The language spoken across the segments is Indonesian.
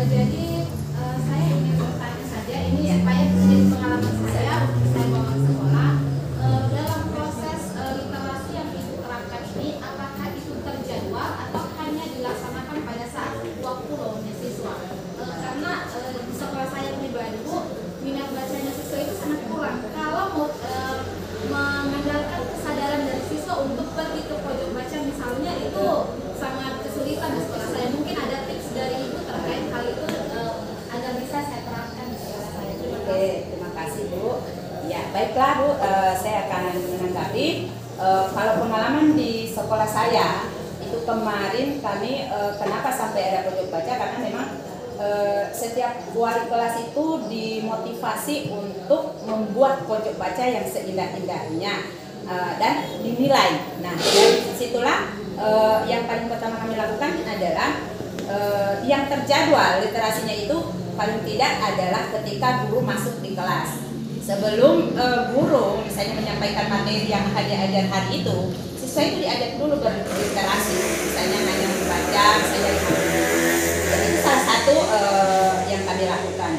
Jadi saya ingin bertanya saja ini supaya menjadi pengalaman saya bawa ke sekolah. Dalam proses literasi yang diterapkan ini, apakah itu terjadwal atau hanya dilaksanakan pada saat waktu luangnya siswa? Karena di sekolah saya pribadi Bu, minat bacanya siswa itu sangat kurang. Kalau mau mengandalkan kesadaran dari siswa untuk pergi ke pojok baca misalnya, itu sangat kesulitan di sekolah saya. Mungkin ada tips dari Ibu terkait hal itu agar bisa saya terapkan di sekolah saya. Oke, terima kasih Bu. Ya, baiklah Bu, saya akan menanggapi. Kalau pengalaman di sekolah saya itu kemarin kami kenapa sampai ada pojok baca, karena memang setiap wali kelas itu dimotivasi untuk membuat pojok baca yang seindah-indahnya dan dinilai. Nah, dari situlah yang paling pertama kami lakukan adalah yang terjadwal literasinya itu paling tidak adalah ketika guru masuk di kelas. Sebelum guru misalnya menyampaikan materi yang ajar hari itu, siswa itu diajak dulu berliterasi, misalnya hanya membaca, misalnya itu salah satu yang kami lakukan.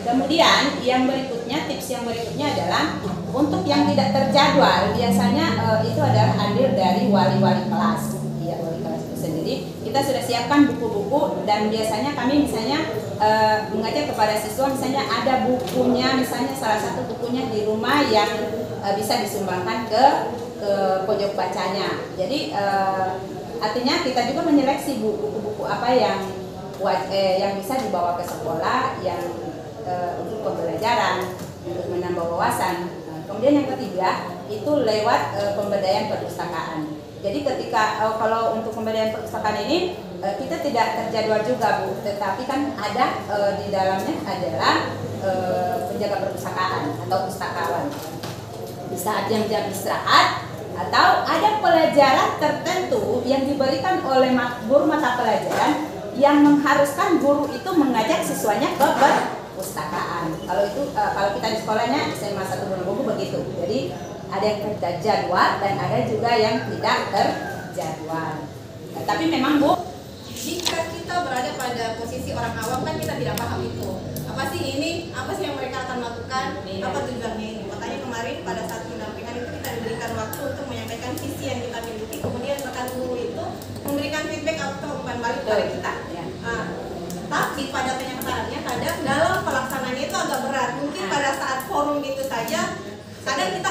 Kemudian yang berikutnya, tips yang berikutnya adalah untuk yang tidak terjadwal, biasanya itu adalah hadir dari wali-wali kelas. Ya, wali kelas itu sendiri. Kita sudah siapkan buku-buku dan biasanya kami misalnya mengajak kepada siswa, misalnya ada bukunya, misalnya salah satu bukunya di rumah yang bisa disumbangkan ke pojok bacanya. Jadi artinya kita juga menyeleksi buku-buku apa yang bisa dibawa ke sekolah yang untuk pembelajaran, untuk menambah wawasan. Kemudian yang ketiga itu lewat pemberdayaan perpustakaan. Jadi ketika kalau untuk pemberdayaan perpustakaan ini kita tidak terjadwal juga Bu, tetapi kan ada di dalamnya adalah penjaga perpustakaan atau pustakawan. Di saat jam-jam istirahat atau ada pelajaran tertentu yang diberikan oleh guru mata pelajaran yang mengharuskan guru itu mengajak siswanya ke perpustakaan. Kalau itu kalau kita di sekolahnya SMA 1 Wonobobo begitu. Jadi ada yang terjadwal dan ada juga yang tidak terjadwal. Tapi memang Bu, jika kita berada pada posisi orang awam kan kita tidak paham itu. Apa sih yang mereka akan lakukan? Apa tujuannya ini? Makanya kemarin pada saat pendampingan itu kita diberikan waktu untuk menyampaikan visi yang kita miliki. Kemudian rekan guru itu memberikan feedback atau umpan balik kepada kita. Tapi pada kenyataannya kadang dalam pelaksanaannya itu agak berat. Mungkin pada saat forum gitu saja, kadang kita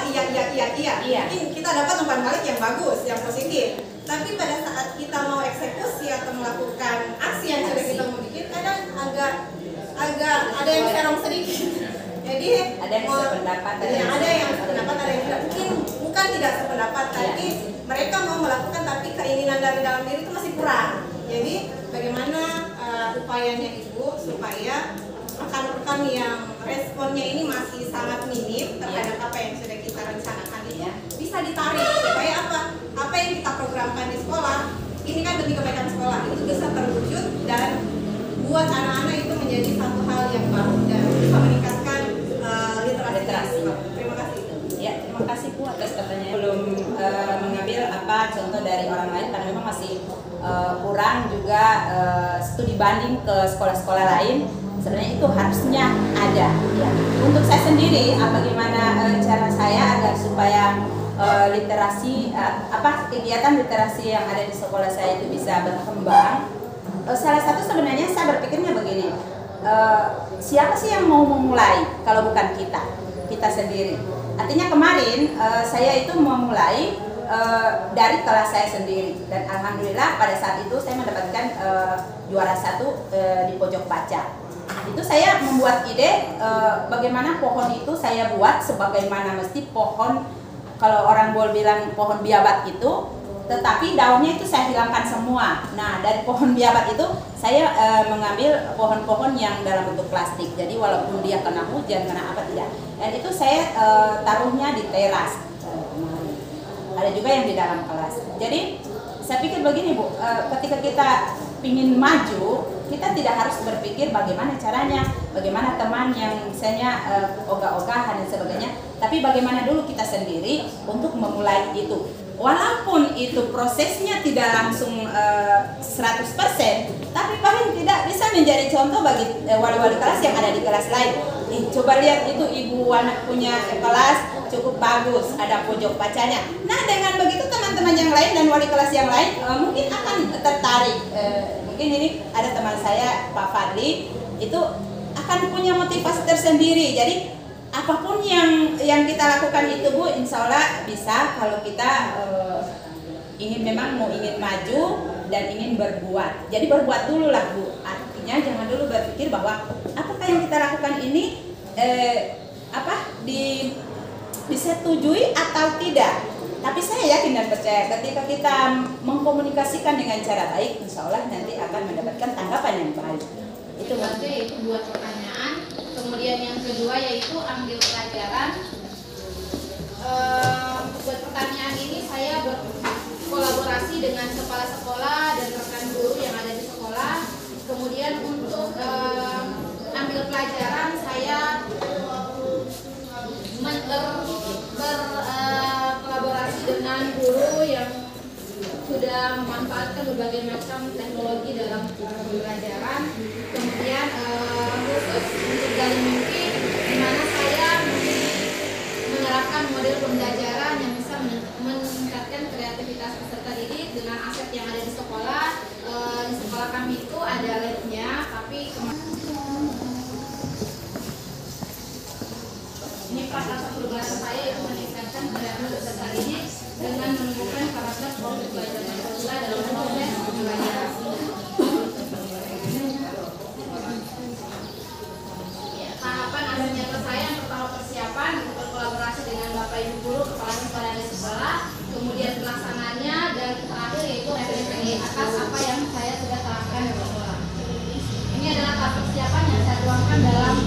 iya. Mungkin kita dapat umpan balik yang bagus, yang positif. Tapi pada saat kita mau eksekusi atau melakukan aksi yang sudah kita mau bikin, kadang agak ada yang serong sedikit. Jadi ada yang sependapat, ada yang sependapat, ada yang tidak. Mungkin bukan tidak sependapat, tapi mereka mau melakukan tapi keinginan dari dalam diri itu masih kurang. Jadi bagaimana upayanya Ibu supaya rekan-rekan yang responnya ini masih sangat minim terhadap apa yang sudah kita rencanakan ini bisa ditarik supaya apa yang kita programkan di sekolah ini kan demi kebaikan sekolah itu bisa terwujud dan buat anak-anak itu menjadi satu hal yang baru dan bisa meningkatkan literasi. Terima kasih. Ya, terima kasih Bu atas pertanyaan. Belum mengambil contoh dari orang lain karena memang masih kurang juga studi banding ke sekolah-sekolah lain. Sebenarnya itu harusnya ada. Ya. Untuk saya sendiri, bagaimana cara saya agar supaya literasi kegiatan literasi yang ada di sekolah saya itu bisa berkembang. Salah satu sebenarnya saya berpikirnya begini. Siapa sih yang mau memulai kalau bukan kita sendiri. Artinya kemarin saya itu memulai dari kelas saya sendiri dan alhamdulillah pada saat itu saya mendapatkan juara 1 di pojok baca. Itu saya membuat ide bagaimana pohon itu saya buat sebagaimana mesti pohon, kalau orang boleh bilang pohon biabat itu, tetapi daunnya itu saya hilangkan semua. Nah, dari pohon biabat itu saya mengambil pohon-pohon yang dalam bentuk plastik. Jadi walaupun dia kena hujan, kena apa tidak. Dan itu saya taruhnya di teras. Ada juga yang di dalam kelas. Jadi saya pikir begini Bu, ketika kita ingin maju, kita tidak harus berpikir bagaimana caranya, bagaimana teman yang misalnya ogah-ogahan dan sebagainya, tapi bagaimana dulu kita sendiri untuk memulai itu. Walaupun itu prosesnya tidak langsung 100%, tapi paling tidak bisa menjadi contoh bagi wali-wali kelas yang ada di kelas lain. Coba lihat itu ibu anak punya kelas cukup bagus, ada pojok bacanya. Nah dengan begitu teman-teman yang lain dan wali kelas yang lain mungkin akan tertarik. Mungkin ini ada teman saya Pak Fadli itu akan punya motivasi tersendiri. Jadi apapun yang kita lakukan itu Bu, insya Allah bisa kalau kita ingin maju dan ingin berbuat. Jadi berbuat dulu lah Bu. Artinya jangan dulu berpikir bahwa apakah yang kita lakukan ini disetujui atau tidak. Tapi saya yakin dan percaya ketika kita mengkomunikasikan dengan cara baik, insya Allah nanti akan mendapatkan tanggapan yang baik. Itu berarti itu buat pertanyaan. Kemudian yang kedua yaitu ambil pelajaran. Buat pertanyaan ini saya berkolaborasi dengan kepala sekolah dan rekan guru yang ada di sekolah. Kemudian untuk ambil pelajaran saya berkolaborasi dengan guru yang sudah memanfaatkan berbagai macam teknologi dalam pembelajaran. Kemudian khusus untuk Gali Mimpi, di mana saya menerapkan model pembelajaran yang bisa meningkatkan kreativitas peserta didik dengan aset yang ada di sekolah. Di sekolah kami itu ada labnya, tapi ini salah satu bahasa saya itu meningkatkan kreativitas peserta didik dengan menemukan karakter konflik belajar Pancasila dalam proses pembelajaran. Tahapan agar nyata saya yang pertama persiapan berkolaborasi dengan Bapak Ibu Guru, Kepala Sekolah dan Sekolah, kemudian pelaksanaannya, dan terakhir yaitu refleksi atas apa yang saya sudah terapkan di sekolah. Ini adalah tahap persiapan yang saya tuangkan dalam